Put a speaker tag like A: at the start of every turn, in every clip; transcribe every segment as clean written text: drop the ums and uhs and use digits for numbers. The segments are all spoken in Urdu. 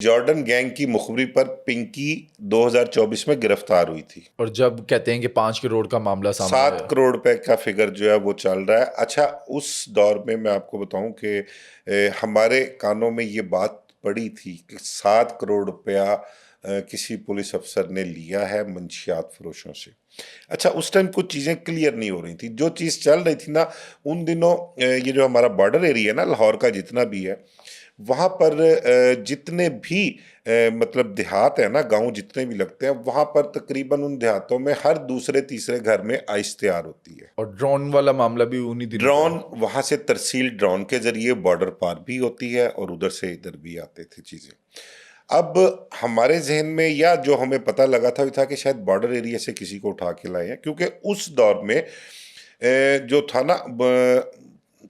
A: جارڈن گینگ کی مخبری پر پنکی 2024 میں گرفتار ہوئی تھی،
B: اور جب کہتے ہیں کہ 5 کروڑ کا معاملہ سامنے آیا
A: 7 کروڑ روپے کا فگر جو ہے وہ چل رہا ہے۔ اچھا، اس دور میں آپ کو بتاؤں کہ ہمارے کانوں میں یہ بات پڑی تھی کہ 7 کروڑ روپیہ کسی پولیس افسر نے لیا ہے منشیات فروشوں سے۔ اچھا، اس ٹائم کچھ چیزیں کلیئر نہیں ہو رہی تھی، جو چیز چل رہی تھی نا ان دنوں، یہ جو ہمارا بارڈر ایریا ہے نا لاہور کا جتنا بھی ہے، وہاں پر جتنے بھی مطلب دیہات ہیں نا، گاؤں جتنے بھی لگتے ہیں، وہاں پر تقریباً ان دیہاتوں میں ہر دوسرے تیسرے گھر میں آئس تیار ہوتی ہے۔
B: اور ڈرون والا معاملہ بھی انہی دنوں
A: ڈرون وہاں سے ترسیل ڈرون کے ذریعے بارڈر پار بھی ہوتی ہے اور ادھر سے ادھر بھی آتے تھے چیزیں۔ اب ہمارے ذہن میں یا جو ہمیں پتہ لگا تھا وہ تھا کہ شاید بارڈر ایریا سے کسی کو اٹھا کے لائے ہیں، کیونکہ اس دور میں جو تھا نا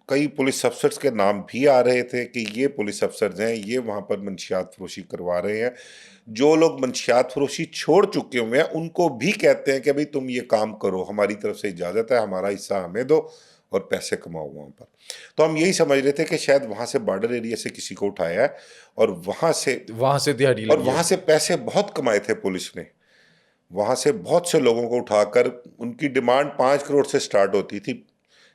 A: کئی پولیس افسرز کے نام بھی آ رہے تھے کہ یہ پولیس افسرز ہیں، یہ وہاں پر منشیات فروشی کروا رہے ہیں۔ جو لوگ منشیات فروشی چھوڑ چکے ہوئے ہیں ان کو بھی کہتے ہیں کہ بھئی تم یہ کام کرو، ہماری طرف سے اجازت ہے، ہمارا حصہ ہمیں دو اور پیسے کماؤ وہاں پر۔ تو ہم یہی سمجھ رہے تھے کہ شاید وہاں سے بارڈر ایریا سے کسی کو اٹھایا ہے اور وہاں سے
B: دیہڑی لگی ہے۔
A: پیسے بہت کمائے تھے پولیس نے۔ وہاں سے بہت سے لوگوں کو اٹھا کر، ان کی ڈیمانڈ 5 کروڑ سے سٹارٹ ہوتی تھی،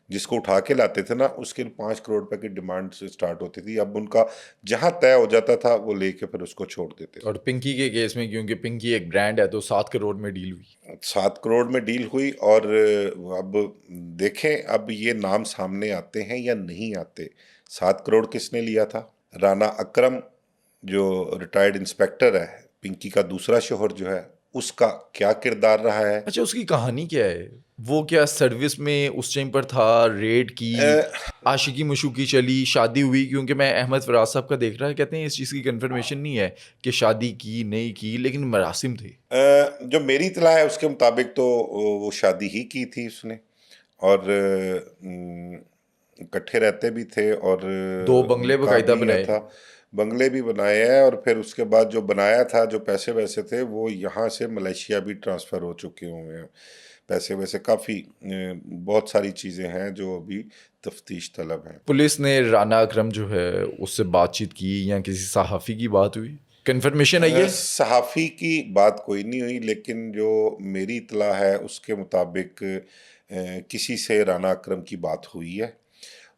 A: جس کو اٹھا کے لاتے تھے نا اس کے 5 کروڑ روپے کی ڈیمانڈ سے سٹارٹ ہوتی تھی۔ اب ان کا جہاں طے ہو جاتا تھا وہ لے کے پھر اس کو چھوڑ دیتے تھے۔
B: اور پنکی کے کیس میں کیونکہ پنکی ایک برانڈ ہے تو 7 کروڑ میں ڈیل ہوئی۔
A: 7 کروڑ میں ڈیل ہوئی، اور اب دیکھیں اب یہ نام سامنے آتے ہیں یا نہیں آتے۔ 7 کروڑ کس نے لیا تھا؟ رانا اکرم جو ریٹائرڈ انسپیکٹر ہے، پنکی کا دوسرا شوہر جو ہے، اس کا کیا کردار رہا ہے؟
B: اچھا، اس کی کہانی کیا ہے؟ وہ کیا سروس میں اس ٹائم پر تھا، ریڈ کی، عاشقی مشوقی چلی، شادی ہوئی؟ کیونکہ میں احمد فراز صاحب کا دیکھ رہا ہے، کہتے ہیں اس چیز کی کنفرمیشن نہیں ہے کہ شادی کی نہیں کی، لیکن مراسم تھے۔
A: جو میری اطلاع ہے اس کے مطابق تو وہ شادی ہی کی تھی اس نے، اور اکٹھے رہتے بھی تھے، اور
B: 2 بنگلے
A: نکاح
B: باقاعدہ
A: بھی
B: بنائے۔
A: تھا، بنگلے بھی بنائے ہیں، اور پھر اس کے بعد جو بنایا تھا، جو پیسے ویسے تھے وہ یہاں سے ملیشیا بھی ٹرانسفر ہو چکے ہوئے ہیں۔ پیسے ویسے کافی بہت ساری چیزیں ہیں جو ابھی تفتیش طلب ہیں۔
B: پولیس نے رانا اکرم جو ہے اس سے بات چیت کی یا کسی صحافی کی بات ہوئی؟ کنفرمیشن آئی ہے؟
A: صحافی کی بات کوئی نہیں ہوئی، لیکن جو میری اطلاع ہے اس کے مطابق کسی سے رانا اکرم کی بات ہوئی ہے۔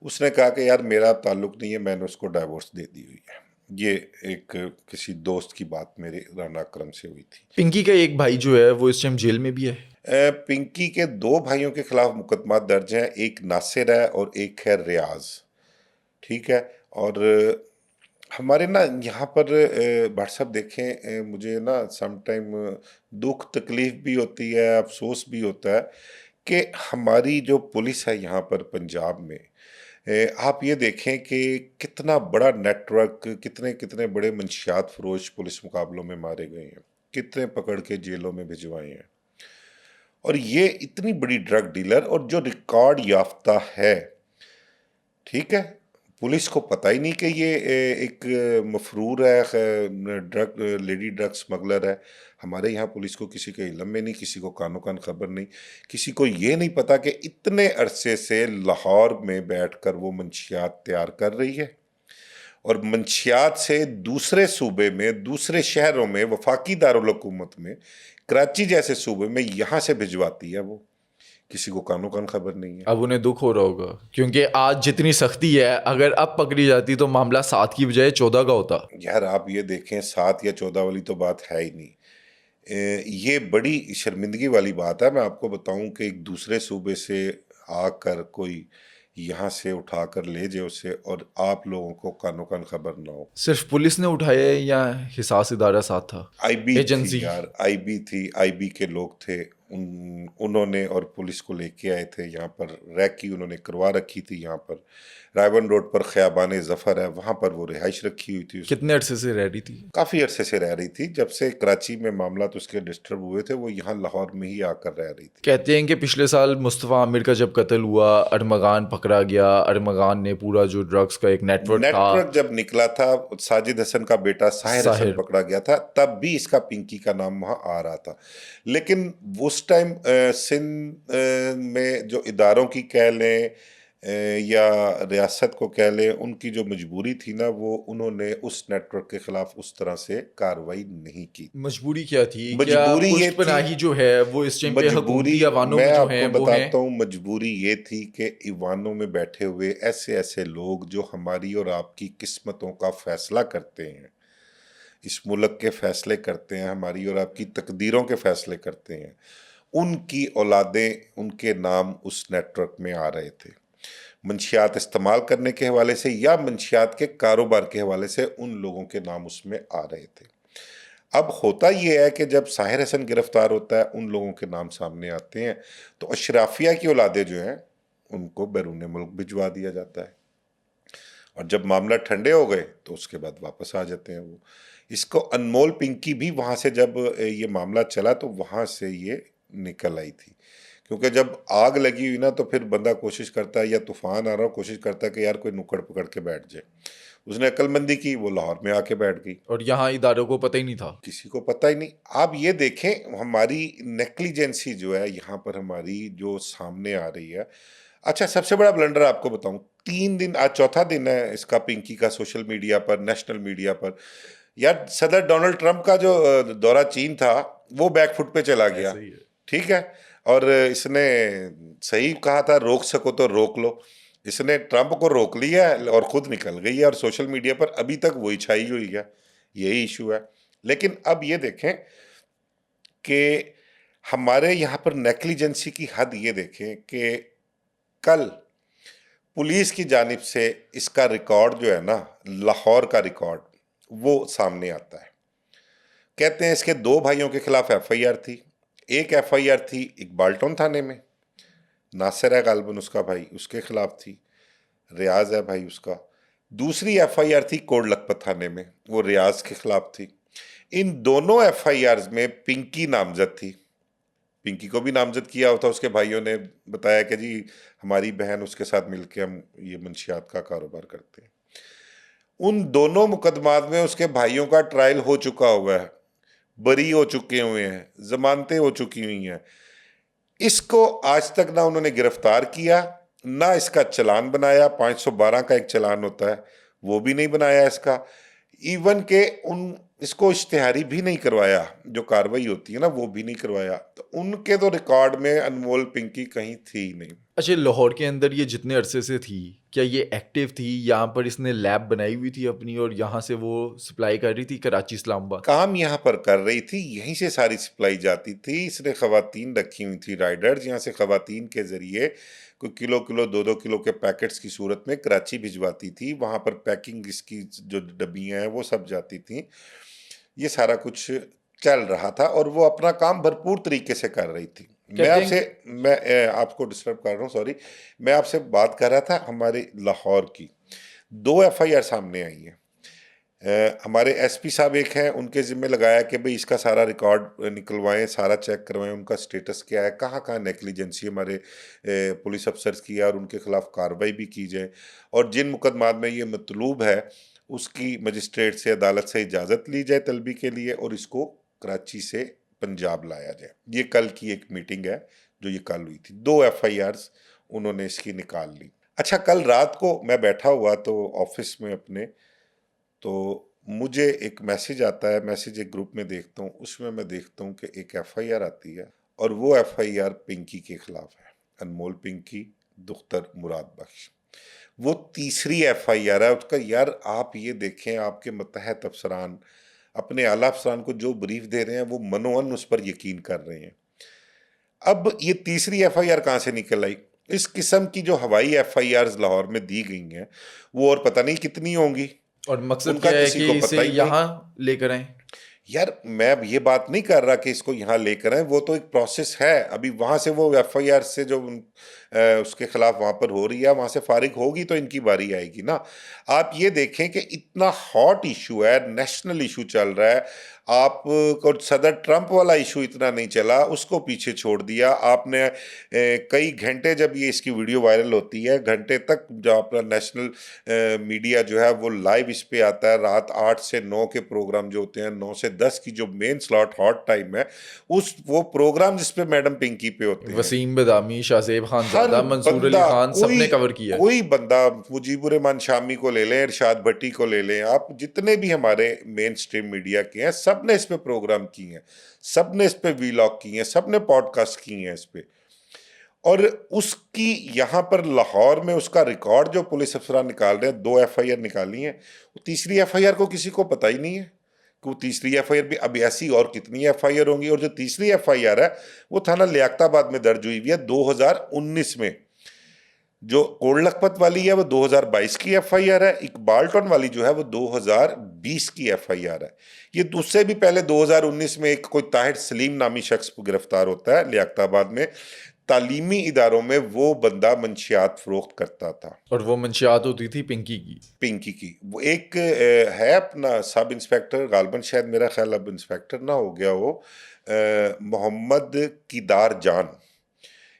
A: اس نے کہا کہ یار میرا تعلق نہیں ہے، میں نے اس کو ڈائیورس دے دی ہوئی ہے۔ یہ ایک کسی دوست کی بات میرے رانا اکرم سے ہوئی تھی۔
B: پنکی کا ایک بھائی جو ہے وہ اس ٹائم جیل میں بھی ہے۔
A: پنکی کے 2 بھائیوں کے خلاف مقدمات درج ہیں، ایک ناصر ہے اور ایک ہے ریاض، ٹھیک ہے۔ اور ہمارے نا یہاں پر بھٹ صاحب دیکھیں، مجھے نا سم ٹائم دکھ تکلیف بھی ہوتی ہے، افسوس بھی ہوتا ہے کہ ہماری جو پولیس ہے یہاں پر پنجاب میں، آپ یہ دیکھیں کہ کتنا بڑا نیٹ ورک، کتنے بڑے منشیات فروش پولیس مقابلوں میں مارے گئے ہیں، کتنے پکڑ کے جیلوں میں بھجوائے ہیں، اور یہ اتنی بڑی ڈرگ ڈیلر اور جو ریکارڈ یافتہ ہے، ٹھیک ہے، پولیس کو پتہ ہی نہیں کہ یہ ایک مفرور ہے، لیڈی ڈرگ سمگلر ہے۔ ہمارے یہاں پولیس کو کسی کے علم میں نہیں، کسی کو کانوں کان خبر نہیں، کسی کو یہ نہیں پتا کہ اتنے عرصے سے لاہور میں بیٹھ کر وہ منشیات تیار کر رہی ہے، اور منشیات سے دوسرے صوبے میں، دوسرے شہروں میں، وفاقی دارالحکومت میں، کراچی جیسے صوبے میں یہاں سے بھجواتی ہے وہ، کسی کو کانوں کان خبر نہیں ہے۔
B: اب انہیں دکھ ہو رہا ہوگا کیونکہ آج جتنی سختی ہے، اگر اب پکڑی جاتی تو معاملہ 7 کی بجائے 14 کا ہوتا۔
A: یار آپ یہ دیکھیں، 7 یا 14 والی تو بات ہے ہی نہیں۔ یہ بڑی شرمندگی والی بات ہے۔ میں آپ کو بتاؤں کہ ایک دوسرے صوبے سے آ کر کوئی یہاں سے اٹھا کر لے جائے اسے، اور آپ لوگوں کو کانوں کان خبر نہ ہو۔
B: صرف پولیس نے اٹھایا ہے یا حساس ادارہ ساتھ تھا؟
A: آئی بی تھی
B: ایجنسی؟
A: یار، آئی بی تھی، آئی بی کے لوگ تھے، انہوں نے اور پولیس کو لے کے آئے تھے یہاں پر، ریکی انہوں نے کروا رکھی تھی یہاں پر، رائبن روڈ پر خیابان ظفر ہے، وہاں پر وہ رہائش رکھی ہوئی تھی۔
B: کتنے عرصے سے رہ رہی تھی؟
A: کافی عرصے سے رہ رہی تھی، جب سے کراچی میں معاملات اس کے ڈسٹرب ہوئے تھے وہ یہاں لاہور میں ہی آ کر رہ رہی تھی۔
B: کہتے ہیں کہ پچھلے سال مصطفیٰ عامر کا جب قتل ہوا، ارمغان پکڑا گیا، ارمغان نے پورا جو ڈرگز کا ایک نیٹ ورک تھا،
A: جب نکلا تھا، ساجد حسن کا بیٹا ساحر حسن پکڑا گیا تھا، تب بھی اس کا پنکی کا نام وہاں آ رہا تھا، لیکن اس ٹائم سندھ میں جو اداروں کی کہہ لیں، یا ریاست کو کہہ لیں، ان کی جو مجبوری تھی نا، وہ انہوں نے اس نیٹ ورک کے خلاف اس طرح سے کارروائی نہیں کی.
B: مجبوری کیا تھی؟ کیا
A: مجبوری یہ
B: پشت
A: تھی،
B: پناہی جو ہے وہ اس ٹائم پہ
A: مجبوری
B: حکومتی ایوانوں
A: میں
B: میں جو
A: آپ
B: ہیں
A: کو
B: وہ ہیں؟
A: بتاتا ہوں، مجبوری یہ تھی کہ ایوانوں میں بیٹھے ہوئے ایسے ایسے لوگ جو ہماری اور آپ کی قسمتوں کا فیصلہ کرتے ہیں، اس ملک کے فیصلے کرتے ہیں، ہماری اور آپ کی تقدیروں کے فیصلے کرتے ہیں، ان کی اولادیں، ان کے نام اس نیٹ ورک میں آ رہے تھے، منشیات استعمال کرنے کے حوالے سے یا منشیات کے کاروبار کے حوالے سے ان لوگوں کے نام اس میں آ رہے تھے. اب ہوتا یہ ہے کہ جب ساحر حسن گرفتار ہوتا ہے، ان لوگوں کے نام سامنے آتے ہیں، تو اشرافیہ کی اولادیں جو ہیں ان کو بیرون ملک بھجوا دیا جاتا ہے، اور جب معاملہ ٹھنڈے ہو گئے تو اس کے بعد واپس آ جاتے ہیں وہ. اس کو انمول پنکی بھی وہاں سے جب یہ معاملہ چلا تو وہاں سے یہ نکل آئی تھی، کیونکہ جب آگ لگی ہوئی نا تو پھر بندہ کوشش کرتا ہے، یا طوفان آ رہا ہو، کوشش کرتا ہے کہ یار کوئی نکڑ پکڑ کے بیٹھ جائے. اس نے عقل مندی کی، وہ لاہور میں آ کے بیٹھ گئی.
B: اور یہاں اداروں کو پتہ ہی نہیں تھا.
A: کسی کو پتہ ہی نہیں. آپ یہ دیکھیں ہماری نیگلیجنسی جو ہے یہاں پر ہماری جو سامنے آ رہی ہے. اچھا، سب سے بڑا بلنڈر آپ کو بتاؤں، 3 دن، آج چوتھا دن ہے اس کا، پنکی کا، سوشل میڈیا پر، نیشنل میڈیا پر. یار صدر ڈونلڈ ٹرمپ کا جو دورہ چین تھا وہ بیک فٹ پہ چلا گیا،
B: ایسا ہی ہے.
A: ٹھیک ہے، اور اس نے صحیح کہا تھا، روک سکو تو روک لو. اس نے ٹرمپ کو روک لیا ہے اور خود نکل گئی ہے، اور سوشل میڈیا پر ابھی تک وہی چھائی ہوئی ہے. یہی ایشو ہے. لیکن اب یہ دیکھیں کہ ہمارے یہاں پر نیگلیجنسی کی حد یہ دیکھیں کہ کل پولیس کی جانب سے اس کا ریکارڈ جو ہے نا، لاہور کا ریکارڈ، وہ سامنے آتا ہے. کہتے ہیں اس کے 2 بھائیوں کے خلاف ایف آئی آر تھی. ایک ایف آئی آر تھی اقبال ٹاؤن تھانے میں، ناصر ہے غالباً اس کا بھائی، اس کے خلاف تھی، ریاض ہے بھائی اس کا. دوسری ایف آئی آر تھی کوڑ لکھپت تھانے میں، وہ ریاض کے خلاف تھی. ان دونوں ایف آئی آرز میں پنکی نامزد تھی. پنکی کو بھی نامزد کیا ہوتا، اس کے بھائیوں نے بتایا کہ جی ہماری بہن، اس کے ساتھ مل کے ہم یہ منشیات کا کاروبار کرتے ہیں. ان دونوں مقدمات میں اس کے بھائیوں کا ٹرائل ہو چکا ہوا ہے، بری ہو چکے ہوئے ہیں، ضمانتیں ہو چکی ہوئی ہیں. اس کو آج تک نہ انہوں نے گرفتار کیا، نہ اس کا چلان بنایا. 512 کا ایک چلان ہوتا ہے، وہ بھی نہیں بنایا اس کا. ایون کہ اس کو اشتہاری بھی نہیں کروایا، جو کاروائی ہوتی ہے نا وہ بھی نہیں کروایا. تو ان کے تو ریکارڈ میں انمول پنکی کہیں تھی ہی نہیں.
B: اچھا، لاہور کے اندر یہ جتنے عرصے سے تھی، کیا یہ ایکٹیو تھی؟ یہاں پر اس نے لیب بنائی ہوئی تھی اپنی اور یہاں سے وہ سپلائی کر رہی تھی کراچی، اسلام آباد؟
A: کام یہاں پر کر رہی تھی، یہیں سے ساری سپلائی جاتی تھی. اس نے خواتین رکھی ہوئی تھی رائڈرز، یہاں سے خواتین کے ذریعے کوئی کلو 2 کلو کے پیکٹس کی صورت میں کراچی بھجواتی تھی. وہاں پر پیکنگ اس کی جو ڈبیاں ہیں وہ سب جاتی تھیں. یہ سارا کچھ چل رہا تھا اور وہ اپنا کام بھرپور طریقے سے کر رہی تھی. میں آپ کو ڈسٹرب کر رہا ہوں، سوری. میں آپ سے بات کر رہا تھا ہمارے لاہور کی. 2 ایف آئی آر سامنے آئی ہیں. ہمارے ایس پی صاحب ایک ہیں، ان کے ذمہ لگایا کہ بھئی اس کا سارا ریکارڈ نکلوائیں، سارا چیک کروائیں، ان کا سٹیٹس کیا ہے، کہاں کہاں نیگلیجنسی ہمارے پولیس افسرز کی ہے، اور ان کے خلاف کارروائی بھی کی جائے. اور جن مقدمات میں یہ مطلوب ہے اس کی مجسٹریٹ سے، عدالت سے اجازت لی جائے طلبی کے لیے، اور اس کو کراچی سے پنجاب لایا جائے. یہ کل کی ایک میٹنگ ہے جو یہ کل ہوئی تھی. 2 ایف آئی آرز انہوں نے اس کی نکال لی. اچھا، کل رات کو میں بیٹھا ہوا تو آفس میں اپنے، تو مجھے ایک میسیج آتا ہے، میسیج ایک گروپ میں دیکھتا ہوں، اس میں دیکھتا ہوں کہ ایک ایف آئی آر آتی ہے، اور وہ ایف آئی آر پنکی کے خلاف ہے، انمول پنکی دختر مراد بخش. وہ تیسری ایف آئی آر ہے اس کا. یار آپ یہ دیکھیں، آپ کے متحد افسران اپنے اعلیٰ افسران کو جو بریف دے رہے ہیں وہ منوان اس پر یقین کر رہے ہیں. اب یہ تیسری ایف آئی آر کہاں سے نکل آئی؟ اس قسم کی جو ہوائی ایف آئی آرز لاہور میں دی گئی ہیں وہ اور پتہ نہیں کتنی ہوں گی.
B: اور مقصد
A: ان کا
B: کیا ہے
A: کسی
B: کہ
A: کو
B: اسے
A: پتہ ہی نہیں.
B: یہاں لے کر آئیں؟
A: یار میں یہ بات نہیں کر رہا کہ اس کو یہاں لے کر آئیں، وہ تو ایک پروسیس ہے. ابھی وہاں سے وہ ایف آئی آر سے جو اس کے خلاف وہاں پر ہو رہی ہے، وہاں سے فارغ ہوگی تو ان کی باری آئے گی نا. آپ یہ دیکھیں کہ اتنا ہاٹ ایشو ہے، نیشنل ایشو چل رہا ہے. آپ کو صدر ٹرمپ والا ایشو اتنا نہیں چلا، اس کو پیچھے چھوڑ دیا آپ نے. کئی گھنٹے جب یہ اس کی ویڈیو وائرل ہوتی ہے، گھنٹے تک جو اپنا نیشنل میڈیا جو ہے وہ لائیو اس پہ آتا ہے. رات 8 سے 9 کے پروگرام جو ہوتے ہیں، 9 سے 10 کی جو مین سلاٹ ہاٹ ٹائم ہے، وہ پروگرام جس پہ میڈم پنکی پہ ہوتے ہیں.
B: وسیم بدامی، شاہ زیب خان
A: ہاں
B: شہزادہ منصور علی
A: بندہ
B: خان سب نے کور کیا ہے.
A: کوئی بندہ مجیب الرحمان شامی کو لے لیں، ارشاد بھٹی کو لے لیں، آپ جتنے بھی ہمارے مین سٹریم میڈیا کے ہیں سب نے اس پہ پروگرام کیے ہیں، سب نے اس پہ ویلاگ کی ہیں، سب نے پوڈ کاسٹ کی ہیں اس پہ. اور اس کی یہاں پر لاہور میں اس کا ریکارڈ جو پولیس افسران نکال رہے ہیں، 2 FIR نکالی ہیں، وہ تیسری FIR کو کسی کو پتہ ہی نہیں ہے کہ وہ تیسری FIR بھی اب ایسی اور کتنی FIR ہوں گی. اور جو تیسری FIR ہے وہ تھانہ لیاقت آباد میں درج ہوئی ہے 2019 میں. جو کوڑ لکھپت والی ہے وہ 2022 کی FIR ہے. اقبال ٹون والی جو ہے وہ 2020 کی FIR ہے. یہ اس سے بھی پہلے 2019 میں ایک کوئی طاہر سلیم نامی شخص گرفتار ہوتا ہے لیاقت آباد میں. تعلیمی اداروں میں وہ بندہ منشیات فروخت کرتا تھا،
B: اور وہ منشیات ہوتی تھی پنکی کی.
A: وہ ایک ہے اپنا سب انسپیکٹر، غالباً شاید میرا خیال اب انسپیکٹر نہ ہو گیا وہ، محمد کیدار جان.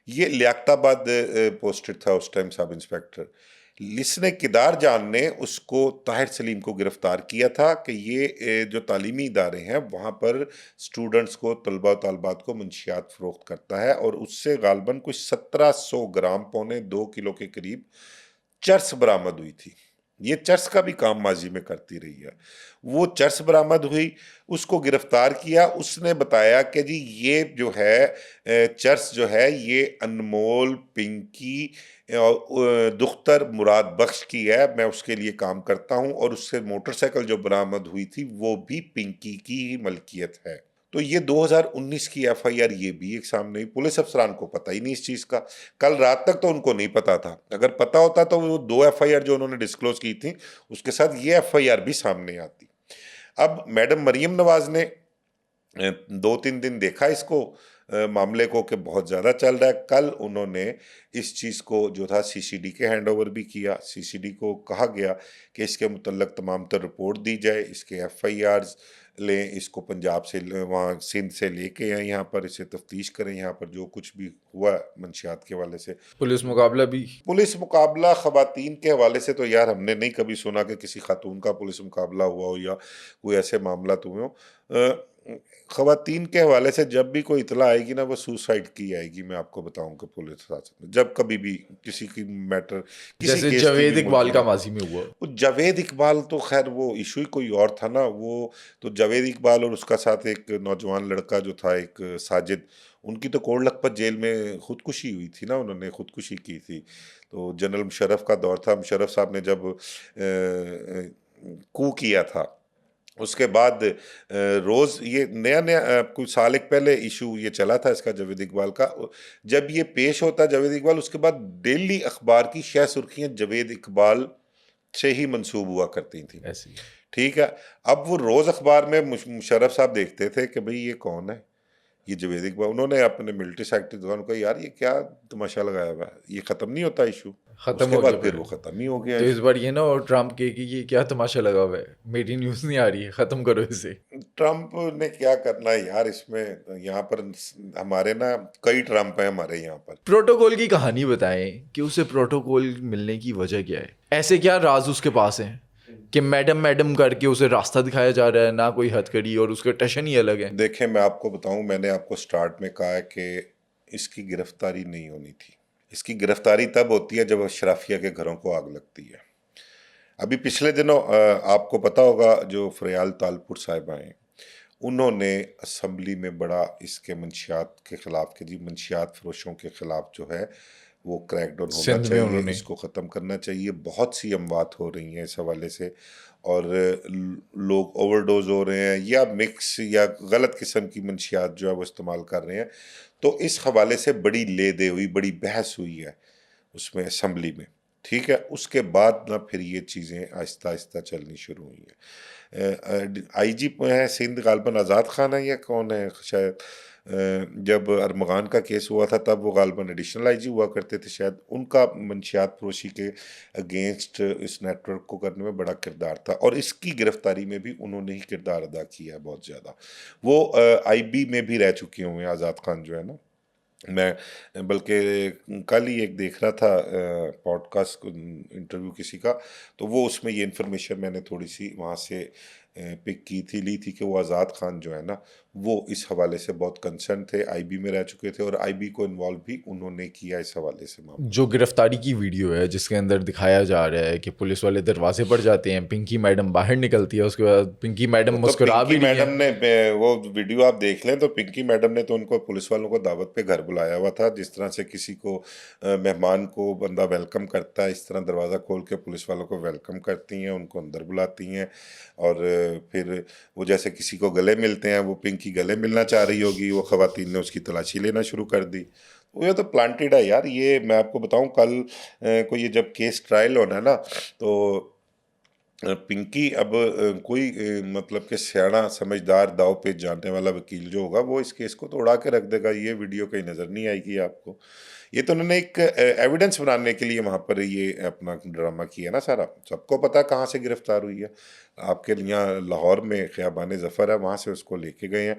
A: یہ لیاقت آباد پوسٹڈ تھا اس ٹائم سب انسپیکٹر. اس نے کیدار جان نے اس کو طاہر سلیم کو گرفتار کیا تھا کہ یہ جو تعلیمی ادارے ہیں وہاں پر سٹوڈنٹس کو، طلباء و طالبات کو منشیات فروخت کرتا ہے، اور اس سے غالباً کچھ 1700 گرام پونے 2 کلو کے قریب چرس برآمد ہوئی تھی. یہ چرس کا بھی کام ماضی میں کرتی رہی ہے. وہ چرس برآمد ہوئی، اس کو گرفتار کیا. اس نے بتایا کہ جی یہ جو ہے چرس جو ہے یہ انمول پنکی دختر مراد بخش کی ہے، میں اس کے لیے کام کرتا ہوں، اور اس سے موٹر سائیکل جو برآمد ہوئی تھی وہ بھی پنکی کی ہی ملکیت ہے. تو یہ 2019 کی FIR یہ بھی ایک سامنے ہوئی. پولیس افسران کو پتہ ہی نہیں اس چیز کا. کل رات تک تو ان کو نہیں پتا تھا. اگر پتا ہوتا تو وہ 2 FIR جو انہوں نے ڈسکلوز کی تھی اس کے ساتھ یہ FIR بھی سامنے آتی. اب میڈم مریم نواز نے 2-3 دن دیکھا اس کو معاملے کو کہ بہت زیادہ چل رہا ہے. کل انہوں نے اس چیز کو جو تھا CCD کے ہینڈ اوور بھی کیا. CCD کو کہا گیا کہ اس کے متعلق تمام تر رپورٹ دی جائے، اس کے FIRs لیں، اس کو پنجاب سے وہاں سندھ سے لے کے آئیں، یہاں پر اسے تفتیش کریں، یہاں پر جو کچھ بھی ہوا منشیات کے حوالے سے.
B: پولیس مقابلہ
A: خواتین کے حوالے سے تو یار ہم نے نہیں کبھی سنا کہ کسی خاتون کا پولیس مقابلہ ہوا ہو یا کوئی ایسے معاملات ہوئے ہوں. خواتین کے حوالے سے جب بھی کوئی اطلاع آئے گی نا وہ سوسائڈ کی آئے گی. میں آپ کو بتاؤں کہ پولیس میں جب کبھی بھی کسی کی میٹر
B: جیسے جاوید اقبال کا ماضی میں ہوا.
A: جاوید اقبال تو خیر وہ ایشو ہی کوئی اور تھا نا. وہ تو جاوید اقبال اور اس کا ساتھ ایک نوجوان لڑکا جو تھا ایک ساجد، ان کی تو کوڑ لکھپت جیل میں خودکشی ہوئی تھی نا، انہوں نے خودکشی کی تھی. تو جنرل مشرف کا دور تھا. مشرف صاحب نے جب کو کیا تھا اس کے بعد روز یہ نیا کوئی سال ایک پہلے ایشو یہ چلا تھا اس کا جاوید اقبال کا. جب یہ پیش ہوتا جاوید اقبال اس کے بعد ڈیلی اخبار کی شہ سرخیاں جاوید اقبال سے ہی منسوب ہوا کرتی تھیں. ٹھیک ہے. اب وہ روز اخبار میں مشرف صاحب دیکھتے تھے کہ بھئی یہ کون ہے، یہ جاوید اقبال. انہوں نے اپنے ملٹری سیکٹری دوان کو یار یہ کیا تماشا لگایا ہوا ہے، یہ ختم نہیں ہوتا ایشو. اس کے بعد پھر وہ ختم ہی ہو گیا.
B: تو اس بار یہ نا اور ٹرمپ کے کہ یہ کیا تماشا لگا ہوا ہے، میری نیوز نہیں آ رہی ہے، ختم کرو اسے.
A: ٹرمپ نے کیا کرنا ہے یار اس میں. یہاں پر ہمارے نا کئی ٹرمپ ہیں ہمارے یہاں پر.
B: پروٹوکول کی کہانی بتائیں کہ اسے پروٹوکول ملنے کی وجہ کیا ہے، ایسے کیا راز اس کے پاس ہیں کہ میڈم کر کے اسے راستہ دکھایا جا رہا ہے، نہ کوئی ہتھ کڑی، اور اس کا ٹشن ہی الگ ہے.
A: دیکھیں میں آپ کو بتاؤں، میں نے آپ کو سٹارٹ میں کہا ہے کہ اس کی گرفتاری نہیں ہونی تھی. اس کی گرفتاری تب ہوتی ہے جب اشرافیہ کے گھروں کو آگ لگتی ہے. ابھی پچھلے دنوں آپ کو پتا ہوگا جو فریال تالپور صاحب آئے انہوں نے اسمبلی میں بڑا اس کے منشیات کے خلاف کہ جی منشیات فروشوں کے خلاف جو ہے وہ کریک ڈاؤن ہونا چاہیے، اس کو ختم کرنا چاہیے. بہت سی اموات ہو رہی ہیں اس حوالے سے، اور لوگ اوور ڈوز ہو رہے ہیں یا مکس یا غلط قسم کی منشیات جو ہے وہ استعمال کر رہے ہیں. تو اس حوالے سے بڑی لے دے ہوئی، بڑی بحث ہوئی ہے اس میں اسمبلی میں. ٹھیک ہے. اس کے بعد نہ پھر یہ چیزیں آہستہ آہستہ چلنی شروع ہوئی ہیں. IG ہے سندھ غالباً آزاد خان ہے یا کون ہے شاید، جب ارمغان کا کیس ہوا تھا تب وہ غالباً ایڈیشنل IG ہوا کرتے تھے شاید. ان کا منشیات فروشی کے اگینسٹ اس نیٹ ورک کو کرنے میں بڑا کردار تھا، اور اس کی گرفتاری میں بھی انہوں نے ہی کردار ادا کیا ہے بہت زیادہ. وہ IB میں بھی رہ چکے ہوئے ہیں آزاد خان جو ہے نا. میں بلکہ کل ہی ایک دیکھ رہا تھا پوڈ کاسٹ انٹرویو کسی کا، تو وہ اس میں یہ انفارمیشن میں نے تھوڑی سی وہاں سے پک کی تھی لی تھی کہ وہ آزاد خان جو ہے نا وہ اس حوالے سے بہت کنسرن تھے, آئی بی میں رہ چکے تھے اور آئی بی کو انوالو بھی انہوں نے کیا اس حوالے سے معاملہ.
B: جو گرفتاری کی ویڈیو ہے جس کے اندر دکھایا جا رہا ہے کہ پولیس والے دروازے پر جاتے ہیں, پنکی میڈم باہر نکلتی ہے, اس کے بعد پنکی میڈم
A: تو
B: مسکرا
A: پنکی
B: بھی رہی ہیں.
A: میڈم نے وہ ویڈیو آپ دیکھ لیں تو پنکی میڈم نے تو ان کو پولیس والوں کو دعوت پہ گھر بلایا ہوا تھا, جس طرح سے کسی کو مہمان کو بندہ ویلکم کرتا ہے اس طرح دروازہ کھول کے پولیس والوں کو ویلکم کرتی ہیں, ان کو اندر بلاتی ہیں, اور پھر وہ جیسے کسی کو گلے ملتے ہیں, وہ پنکی گلے ملنا چاہ رہی ہوگی, وہ خواتین نے اس کی تلاشی لینا شروع کر دی. یہ تو پلانٹیڈ ہے یار. یہ میں آپ کو بتاؤں, کل کو یہ جب کیس ٹرائل ہونا ہے نا تو پنکی اب کوئی مطلب کہ سیاڑا سمجھدار داؤ پہ جاننے والا وکیل جو ہوگا وہ اس کیس کو تو اڑا کے رکھ دے گا. یہ ویڈیو کہیں نظر نہیں آئے گی آپ کو. یہ تو انہوں نے ایک ایویڈنس بنانے کے لیے وہاں پر یہ اپنا ڈرامہ کیا نا سارا. سب کو پتا کہاں سے گرفتار ہوئی ہے. آپ کے یہاں لاہور میں خیابان ظفر ہے, وہاں سے اس کو لے کے گئے ہیں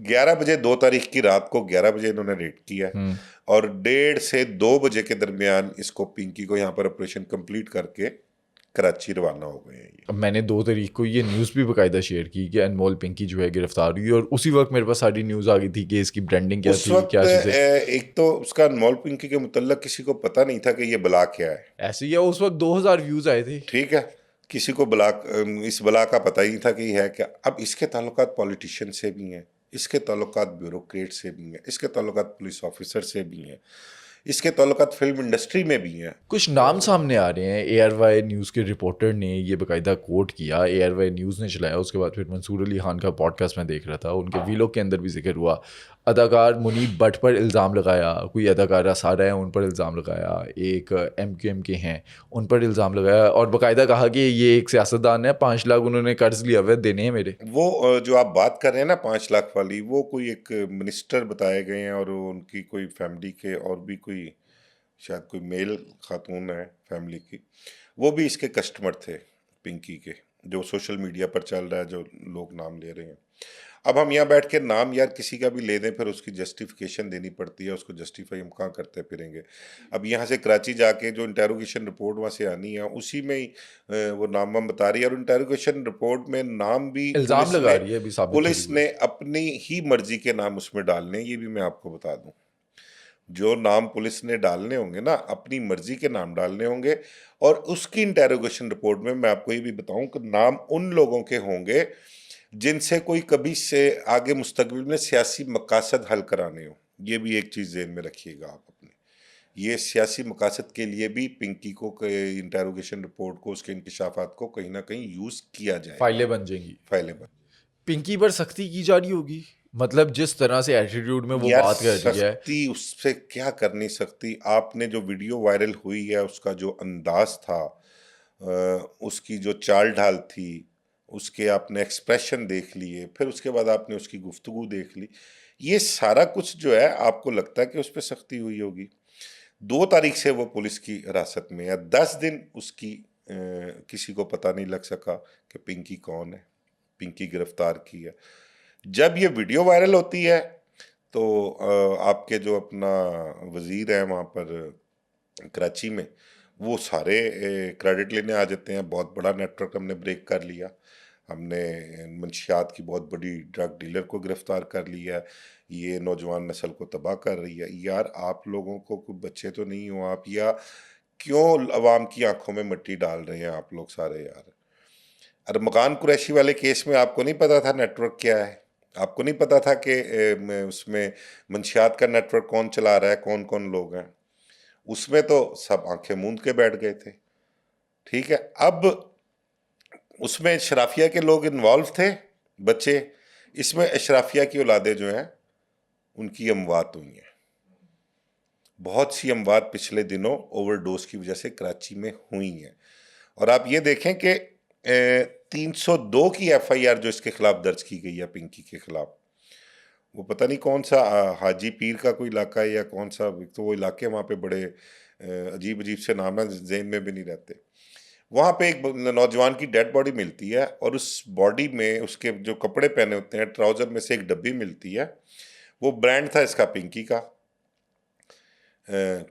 A: 11 بجے 2 تاریخ کی رات کو 11 بجے انہوں نے ریڈ کیا ہے, اور 1:30 سے 2 بجے کے درمیان اس کو پنکی کو یہاں پر آپریشن کمپلیٹ کر کے کراچی روانہ ہو گئے ہیں.
B: اب میں نے 2 تاریخ کو یہ نیوز بھی باقاعدہ شیئر کی کہ انمول پنکی جو ہے گرفتار ہوئی, اور اسی وقت میرے پاس ساری نیوز آ گئی تھی کہ اس کی برانڈنگ کیا
A: اس
B: تھی,
A: وقت
B: کیا چیزیں.
A: ایک تو اس کا انمول پنکی کے متعلق کسی کو پتہ نہیں تھا کہ یہ بلا کیا ہے.
B: ایسے ہی ہے, اس وقت 2000 ویوز آئے تھے.
A: ٹھیک ہے, کسی کو بلا اس بلا کا پتہ ہی نہیں تھا کہ یہ ہے کیا. اب اس کے تعلقات پولیٹیشین سے بھی ہیں, اس کے تعلقات بیوروکریٹ سے بھی ہیں, اس کے تعلقات پولیس آفیسر سے بھی ہیں, اس کے تعلقات فلم انڈسٹری میں بھی ہیں.
B: کچھ نام سامنے آ رہے ہیں. اے آر وائی نیوز کے رپورٹر نے یہ باقاعدہ کوٹ کیا, اے آر وائی نیوز نے چلایا, اس کے بعد پھر منصور علی خان کا پوڈ کاسٹ میں دیکھ رہا تھا, ان کے ویلوگ کے اندر بھی ذکر ہوا. اداکار منیب بٹ پر الزام لگایا, کوئی اداکارہ سارہ ہے ان پر الزام لگایا, ایک ایم کیو ایم کے ہیں ان پر الزام لگایا, اور باقاعدہ کہا کہ یہ ایک سیاستدان ہے, 5 لاکھ انہوں نے قرض لیا ہوا ہے, دینے ہیں میرے.
A: وہ جو آپ بات کر رہے ہیں نا 5 لاکھ والی, وہ کوئی ایک منسٹر بتائے گئے ہیں, اور ان کی کوئی فیملی کے اور بھی کوئی شاید کوئی میل خاتون ہے فیملی کی, وہ بھی اس کے کسٹمر تھے پنکی کے, جو سوشل میڈیا پر چل رہا ہے, جو لوگ نام لے رہے ہیں. اب ہم یہاں بیٹھ کے نام یار کسی کا بھی لے دیں, پھر اس کی جسٹیفیکیشن دینی پڑتی ہے, اس کو جسٹیفائی ہم کہاں کرتے پھریں گے. اب یہاں سے کراچی جا کے جو انٹیروگیشن رپورٹ وہاں سے آنی ہے اسی میں ہی وہ نام ہم بتا رہی ہے, اور انٹیروگیشن رپورٹ میں نام بھی
B: الزام لگا رہی ہے, ابھی ثابت
A: پولیس
B: تھوڑی ہوئی.
A: نے اپنی ہی مرضی کے نام اس میں ڈالنے ہیں. یہ بھی میں آپ کو بتا دوں, جو نام پولیس نے ڈالنے ہوں گے نا اپنی مرضی کے نام ڈالنے ہوں گے, اور اس کی انٹیروگیشن رپورٹ میں آپ کو یہ بھی بتاؤں کہ نام ان لوگوں کے ہوں گے جن سے کوئی کبھی سے آگے مستقبل میں سیاسی مقاصد حل کرانے ہوں. یہ بھی ایک چیز ذہن میں رکھیے گا آپ اپنے, یہ سیاسی مقاصد کے لیے بھی پنکی کو انٹیروگیشن رپورٹ کو, اس کے انکشافات کو کہیں نہ کہیں یوز کیا جائے,
B: فائلیں بن جائیں گی.
A: فائلیں بن.
B: پنکی پر سختی کی جا رہی ہوگی, مطلب جس طرح سے ایٹیٹیوڈ میں وہ
A: یار
B: بات کر رہی ہے.
A: سختی اس سے کیا کر نہیں سکتی. آپ نے جو ویڈیو وائرل ہوئی ہے اس کا جو انداز تھا, اس کی جو چال ڈھال تھی, اس کے آپ نے ایکسپریشن دیکھ لیے, پھر اس کے بعد آپ نے اس کی گفتگو دیکھ لی, یہ سارا کچھ جو ہے آپ کو لگتا ہے کہ اس پہ سختی ہوئی ہوگی. 2 تاریخ سے وہ پولیس کی حراست میں ہے, 10 دن اس کی کسی کو پتہ نہیں لگ سکا کہ پنکی کون ہے, پنکی گرفتار کی ہے. جب یہ ویڈیو وائرل ہوتی ہے تو آپ کے جو اپنا وزیر ہیں وہاں پر کراچی میں, وہ سارے کریڈٹ لینے آ جاتے ہیں. بہت بڑا نیٹ ورک ہم نے بریک کر لیا, ہم نے منشیات کی بہت بڑی ڈرگ ڈیلر کو گرفتار کر لیا, یہ نوجوان نسل کو تباہ کر رہی ہے. یار آپ لوگوں کو کوئی بچے تو نہیں ہو آپ, یا کیوں عوام کی آنکھوں میں مٹی ڈال رہے ہیں آپ لوگ سارے یار. ارمغان قریشی والے کیس میں آپ کو نہیں پتا تھا نیٹ ورک کیا ہے, آپ کو نہیں پتا تھا کہ اس میں منشیات کا نیٹ ورک کون چلا رہا ہے, کون کون لوگ ہیں. اس میں تو سب آنکھیں موند کے بیٹھ گئے تھے. ٹھیک ہے, اب اس میں اشرافیہ کے لوگ انوالو تھے, بچے. اس میں اشرافیہ کی اولادیں جو ہیں ان کی اموات ہوئی ہیں. بہت سی اموات پچھلے دنوں اوور ڈوز کی وجہ سے کراچی میں ہوئی ہیں. اور آپ یہ دیکھیں کہ 302 کی ایف آئی آر جو اس کے خلاف درج کی گئی ہے پنکی کے خلاف, وہ پتہ نہیں کون سا حاجی پیر کا کوئی علاقہ ہے یا کون سا, تو وہ علاقے وہاں پہ بڑے عجیب عجیب سے نام ہیں, ذہن میں بھی نہیں رہتے. وہاں پہ ایک نوجوان کی ڈیڈ باڈی ملتی ہے, اور اس باڈی میں اس کے جو کپڑے پہنے ہوتے ہیں, ٹراؤزر میں سے ایک ڈبی ملتی ہے. وہ برانڈ تھا اس کا پنکی کا,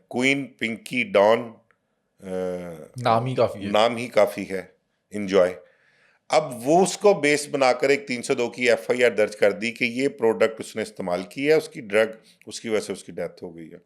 A: کوئن پنکی ڈان,
B: نام ہی کافی ہے.
A: نام ہی کافی ہے, انجوائے. اب وہ اس کو بیس بنا کر ایک 302 کی ایف آئی آر درج کر دی کہ یہ پروڈکٹ اس نے استعمال کیا ہے، اس کی ڈرگ، اس کی وجہ سے اس کی ڈیتھ ہو گئی ہے.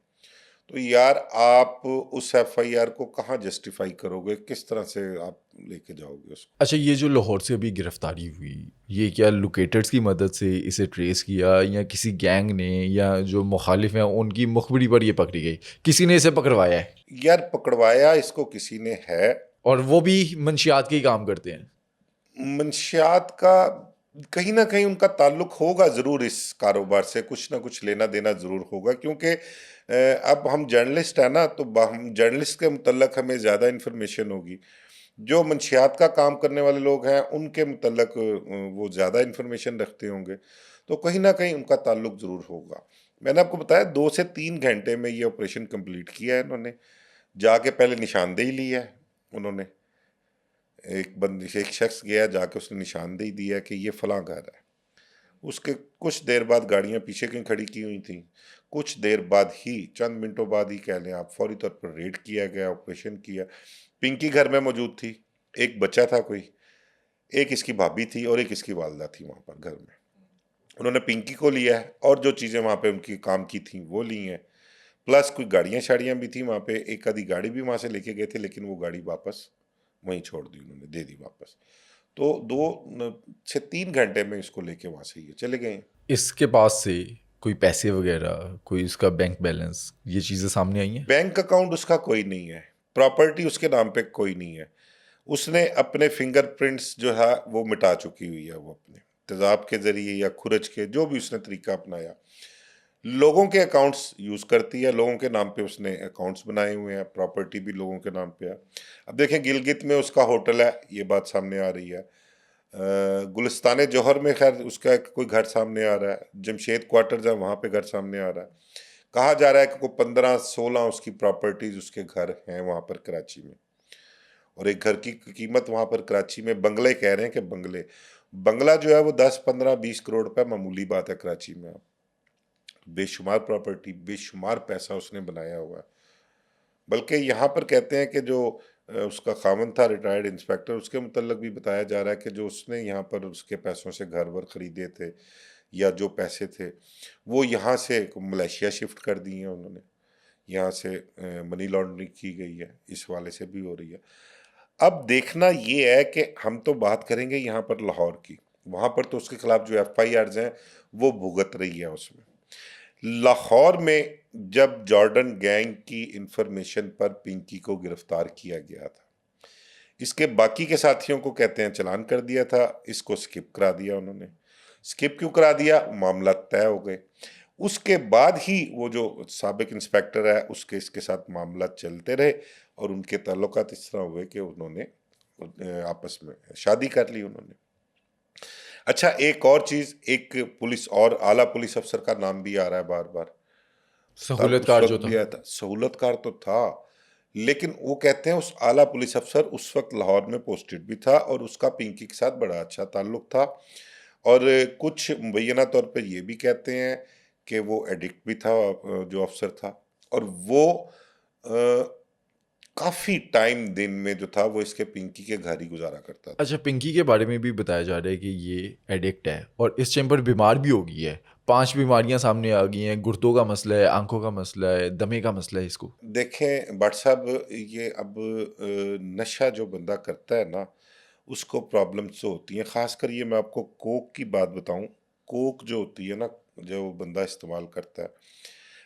A: تو یار آپ اس ایف آئی آر کو کہاں جسٹیفائی کرو گے، کس طرح سے آپ لے کے جاؤ گے اس کو؟
B: اچھا، یہ جو لاہور سے ابھی گرفتاری ہوئی، یہ کیا لوکیٹرز کی مدد سے اسے ٹریس کیا یا کسی گینگ نے یا جو مخالف ہیں ان کی مخبری پر یہ پکڑی گئی، کسی نے اسے پکڑوایا ہے؟
A: یار پکڑوایا اس کو کسی نے ہے،
B: اور وہ بھی منشیات کے ہی کام کرتے ہیں.
A: منشیات کا کہیں نہ کہیں ان کا تعلق ہوگا ضرور اس کاروبار سے، کچھ نہ کچھ لینا دینا ضرور ہوگا، کیونکہ اب ہم جرنلسٹ ہیں نا، تو ہم جرنلسٹ کے متعلق ہمیں زیادہ انفارمیشن ہوگی. جو منشیات کا کام کرنے والے لوگ ہیں ان کے متعلق وہ زیادہ انفارمیشن رکھتے ہوں گے، تو کہیں نہ کہیں ان کا تعلق ضرور ہوگا. میں نے آپ کو بتایا 2 سے 3 گھنٹے میں یہ آپریشن کمپلیٹ کیا ہے انہوں نے. جا کے پہلے نشاندہی لی ہے انہوں نے، ایک شخص گیا، جا کے اس نے نشاندہی دی ہے کہ یہ فلاں گھر ہے. اس کے کچھ دیر بعد گاڑیاں پیچھے کہیں کھڑی کی ہوئی تھیں، کچھ دیر بعد ہی، چند منٹوں بعد ہی کہہ لیں آپ، فوری طور پر ریڈ کیا گیا، آپریشن کیا. پنکی گھر میں موجود تھی، ایک بچہ تھا کوئی، ایک اس کی بھابھی تھی اور ایک اس کی والدہ تھی وہاں پر گھر میں. انہوں نے پنکی کو لیا ہے اور جو چیزیں وہاں پہ ان کی کام کی تھیں وہ لی ہیں، پلس کوئی گاڑیاں شاڑیاں بھی تھیں وہاں پہ، ایک آدھی گاڑی بھی وہاں سے لے کے گئے تھے، لیکن وہ گاڑی واپس وہیں چھوڑ دی، انہوں نے دے دی واپس. تو 2 سے 3 گھنٹے میں اس کو لے کے وہاں سے یہ چلے گئے ہیں.
B: اس کے پاس سے کوئی پیسے وغیرہ، کوئی اس کا بینک بیلنس، یہ چیزیں سامنے آئی ہیں؟
A: بینک اکاؤنٹ اس کا کوئی نہیں ہے، پراپرٹی اس کے نام پہ کوئی نہیں ہے. اس نے اپنے فنگر پرنٹس جو ہے وہ مٹا چکی ہوئی ہے، وہ اپنے تیزاب کے ذریعے یا کھرچ کے، جو بھی اس نے طریقہ اپنایا. لوگوں کے اکاؤنٹس یوز کرتی ہے، لوگوں کے نام پہ اس نے اکاؤنٹس بنائے ہوئے ہیں، پراپرٹی بھی لوگوں کے نام پہ ہے. اب دیکھیں گلگت میں اس کا ہوٹل ہے، یہ بات سامنے آ رہی ہے. گلستان جوہر میں خیر اس کا کوئی گھر سامنے آ رہا ہے، جمشید کوارٹرز ہے وہاں پہ گھر سامنے آ رہا ہے. کہا جا رہا ہے کہ کوئی 15-16 اس کی پراپرٹیز اس کے گھر ہیں وہاں پر کراچی میں. اور ایک گھر کی قیمت وہاں پر کراچی میں، بنگلے کہہ رہے ہیں کہ بنگلہ جو ہے وہ 10-15-20 کروڑ روپے معمولی بات ہے کراچی میں. بے شمار پراپرٹی، بے شمار پیسہ اس نے بنایا ہوا ہے. بلکہ یہاں پر کہتے ہیں کہ جو اس کا خاوند تھا ریٹائرڈ انسپیکٹر، اس کے متعلق بھی بتایا جا رہا ہے کہ جو اس نے یہاں پر اس کے پیسوں سے گھر ور خریدے تھے یا جو پیسے تھے وہ یہاں سے ملیشیا شفٹ کر دی ہیں انہوں نے، یہاں سے منی لانڈرنگ کی گئی ہے، اس حوالے سے بھی ہو رہی ہے. اب دیکھنا یہ ہے کہ ہم تو بات کریں گے یہاں پر لاہور کی، وہاں پر تو اس کے خلاف جو ایف آئی آرز ہیں وہ بھگت رہی ہے. اس میں لاہور میں جب جارڈن گینگ کی انفارمیشن پر پنکی کو گرفتار کیا گیا تھا، اس کے باقی کے ساتھیوں کو کہتے ہیں چلان کر دیا تھا، اس کو سکپ کرا دیا. انہوں نے سکپ کیوں کرا دیا؟ معاملات طے ہو گئے. اس کے بعد ہی وہ جو سابق انسپیکٹر ہے اس کے ساتھ معاملات چلتے رہے اور ان کے تعلقات اس طرح ہوئے کہ انہوں نے آپس میں شادی کر لی انہوں نے. اچھا ایک اور چیز، ایک پولیس اور اعلیٰ پولیس افسر کا نام بھی آ رہا ہے بار بار،
B: سہولت
A: اس
B: کار
A: وقت
B: جو تھا.
A: بھی آیا تھا، سہولت کار تو تھا، لیکن وہ کہتے ہیں اس اعلیٰ پولیس افسر اس وقت لاہور میں پوسٹڈ بھی تھا اور اس کا پنکی کے ساتھ بڑا اچھا تعلق تھا. اور کچھ مبینہ طور پہ یہ بھی کہتے ہیں کہ وہ ایڈکٹ بھی تھا جو افسر تھا، اور وہ کافی ٹائم دن میں جو تھا وہ اس کے پنکی کے گھر ہی گزارا کرتا تھا.
B: اچھا، پنکی کے بارے میں بھی بتایا جا رہا ہے کہ یہ ایڈکٹ ہے اور اس ٹائم پر بیمار بھی ہو گئی ہے. 5 بیماریاں سامنے آ گئی ہیں، گردوں کا مسئلہ ہے، آنکھوں کا مسئلہ ہے، دمے کا مسئلہ ہے اس کو.
A: دیکھیں بٹ صاحب، یہ اب نشہ جو بندہ کرتا ہے نا اس کو پرابلمس ہوتی ہیں. خاص کر یہ میں آپ کو کوک کی بات بتاؤں، کوک جو ہوتی ہے نا جو بندہ استعمال کرتا ہے،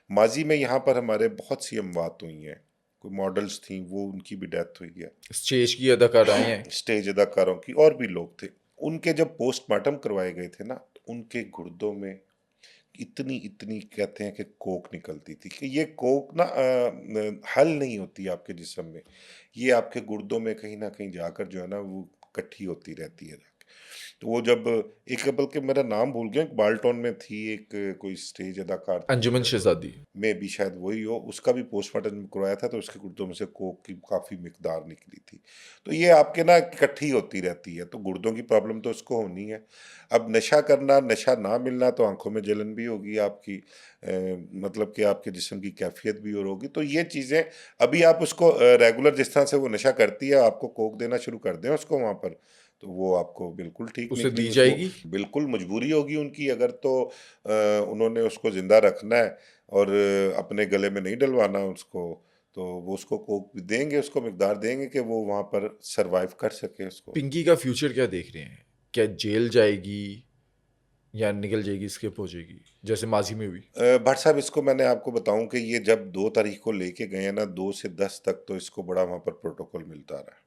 A: ماضی میں یہاں پر ہمارے بہت سی اموات ہوئی ہیں، کوئی ماڈلز تھیں وہ ان کی بھی ڈیتھ ہوئی ہے،
B: اسٹیج کی اداکارائیں ہیں.
A: اسٹیج اداکاروں کی، اور بھی لوگ تھے. ان کے جب پوسٹ مارٹم کروائے گئے تھے نا تو ان کے گردوں میں اتنی کہتے ہیں کہ کوک نکلتی تھی کہ یہ کوک نا حل نہیں ہوتی آپ کے جسم میں، یہ آپ کے گردوں میں کہیں نہ کہیں جا کر جو ہے نا وہ کٹھی ہوتی رہتی ہے. تو وہ جب ایک، بلکہ میرا نام بھول گیا، بالٹون میں تھی ایک کوئی اسٹیج اداکار تھی،
B: انجمن شہزادی.
A: میں بھی شاید وہی ہو، اس کا بھی پوسٹ مارٹم کروایا تھا تو اس کے گردوں میں سے کوک کی کافی مقدار نکلی تھی. تو یہ آپ کے نا اکٹھی ہوتی رہتی ہے، تو گردوں کی پرابلم تو اس کو ہونی ہے. اب نشہ کرنا، نشہ نہ ملنا تو آنکھوں میں جلن بھی ہوگی آپ کی، مطلب کہ آپ کے جسم کی کیفیت بھی اور ہوگی. تو یہ چیزیں ابھی آپ اس کو ریگولر جس طرح سے وہ نشہ کرتی ہے آپ کو کوک دینا شروع کر دیں اس کو وہاں پر، تو وہ آپ کو بالکل ٹھیک
B: اسے
A: نکلیں
B: دی
A: گے، اس
B: جائے
A: کو
B: گی؟
A: بالکل مجبوری ہوگی ان کی، اگر تو انہوں نے اس کو زندہ رکھنا ہے اور اپنے گلے میں نہیں ڈلوانا اس کو، تو وہ اس کو کوک دیں گے، اس کو مقدار دیں گے کہ وہ وہاں پر سروائیو کر سکے اس کو۔
B: پنکی کا فیوچر کیا دیکھ رہے ہیں؟ کیا جیل جائے گی یا نکل جائے گی، اسکیپ ہو جائے گی جیسے ماضی میں ہوئی؟
A: بھٹ صاحب اس کو میں نے آپ کو بتاؤں کہ یہ جب 2 تاریخ کو لے کے گئے ہیں نا، 2 سے 10 تک تو اس کو بڑا وہاں پر پروٹوکول ملتا رہا۔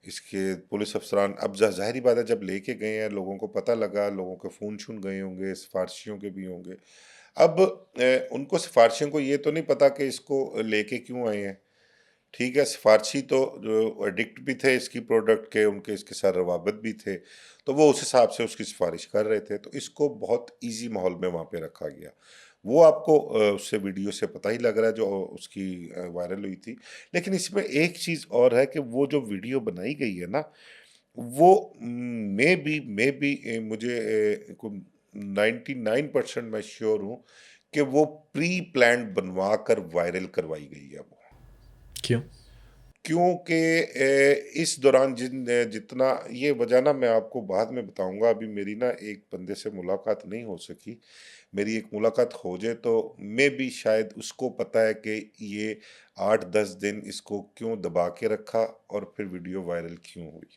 A: اس کے پولیس افسران اب ظاہری بات ہے، جب لے کے گئے ہیں لوگوں کو پتہ لگا، لوگوں کے فون چھن گئے ہوں گے، سفارشیوں کے بھی ہوں گے۔ اب ان کو سفارشیوں کو یہ تو نہیں پتا کہ اس کو لے کے کیوں آئے ہیں، ٹھیک ہے، سفارشی تو جو ایڈکٹ بھی تھے اس کی پروڈکٹ کے، ان کے اس کے ساتھ روابط بھی تھے، تو وہ اس حساب سے اس کی سفارش کر رہے تھے، تو اس کو بہت ایزی ماحول میں وہاں پہ رکھا گیا۔ وہ آپ کو اس سے ویڈیو سے پتہ ہی لگ رہا ہے جو اس کی وائرل ہوئی تھی۔ لیکن اس میں ایک چیز اور ہے کہ وہ جو ویڈیو بنائی گئی ہے نا، وہ مے بی مجھے 99% میں شیور ہوں کہ وہ پری پلانڈ بنوا کر وائرل کروائی گئی ہے وہ،
B: کیوں؟
A: کیونکہ اس دوران جتنا یہ وجہ نا میں آپ کو بعد میں بتاؤں گا، ابھی میری نا ایک بندے سے ملاقات نہیں ہو سکی، میری ایک ملاقات ہو جائے تو میں بھی شاید اس کو پتہ ہے کہ یہ 8-10 دن اس کو کیوں دبا کے رکھا اور پھر ویڈیو وائرل کیوں ہوئی۔